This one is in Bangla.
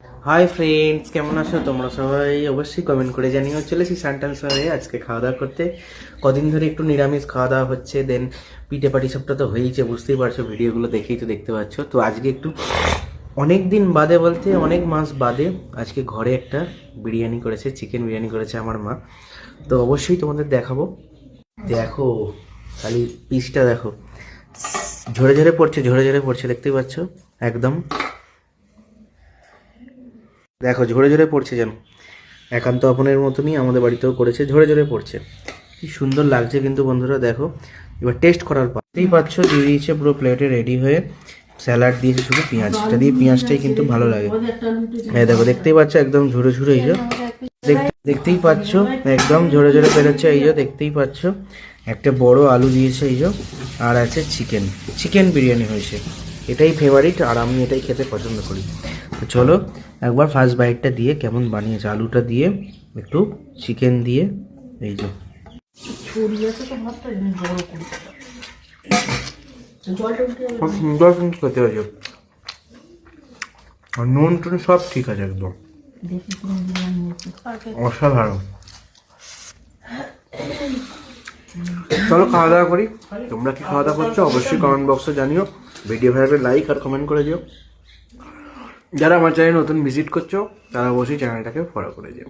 হাই ফ্রেন্ডস, কেমন আছো তোমরা সবাই? অবশ্যই কমেন্ট করে জানিও। চলেছি সান্টাল শহরে আজকে খাওয়া দাওয়া করতে। কদিন ধরে একটু নিরামিষ খাওয়া দাওয়া হচ্ছে, দেন পিঠে পাটি সবটা তো হয়েইছে, বুঝতেই পারছো, ভিডিওগুলো দেখেই তো দেখতে পাচ্ছ। তো আজকে একটু অনেক দিন বাদে, বলতে অনেক মাস বাদে, আজকে ঘরে একটা বিরিয়ানি করেছে, চিকেন বিরিয়ানি করেছে আমার মা। তো অবশ্যই তোমাদের দেখাবো। দেখো খালি পিসটা দেখো, ঝরে ঝরে পড়ছে, ঝরে ঝরে পড়ছে, দেখতেই পাচ্ছ একদম। দেখো ঝরে ঝরে পড়ছে যেন একান্ত আপনের মতনই আমাদের বাড়িতেও করেছে, ঝরে ঝরে পড়ছে। কি সুন্দর লাগছে কিন্তু বন্ধুরা, দেখো। এবার টেস্ট করার পর দেখতেই পাচ্ছ দিয়ে দিয়েছে পুরো প্লেটে রেডি হয়ে। স্যালাড দিয়েছে, শুধু পেঁয়াজ, এটা দিয়ে পেঁয়াজটাই কিন্তু ভালো লাগে। হ্যাঁ দেখো, দেখতেই পাচ্ছ একদম ঝরে ঝরে, এই যে দেখতেই পাচ্ছ একদম ঝরে ঝরে বেরোচ্ছে, এই যে দেখতেই পাচ্ছ। একটা বড় আলু দিয়েছে, এই যে। আর আছে চিকেন, চিকেন বিরিয়ানি হয়েছে। এটাই ফেভারিট, আর আমি এটাই খেতে পছন্দ করি। তো চলো একবার ফার্স্ট বাইটটা দিয়ে কেমন বানিয়েছে, আলুটা দিয়ে একটু চিকেন দিয়ে, এই যে। খুব সুন্দর কিন্তু খেতে হয়েছে, আর নুন টুন সব ঠিক আছে একদম, অসাধারণ। চলো খাওয়া দাওয়া করি। তোমরা কি খাওয়া দাওয়া করছো অবশ্যই কমেন্ট বক্সে জানিও। ভিডিও ভালো লাগলে লাইক আর কমেন্ট করে দিও। যারা আমার চ্যানেল নতুন ভিজিট করছো তারা অবশ্যই চ্যানেলটাকে ফলো করে দিও।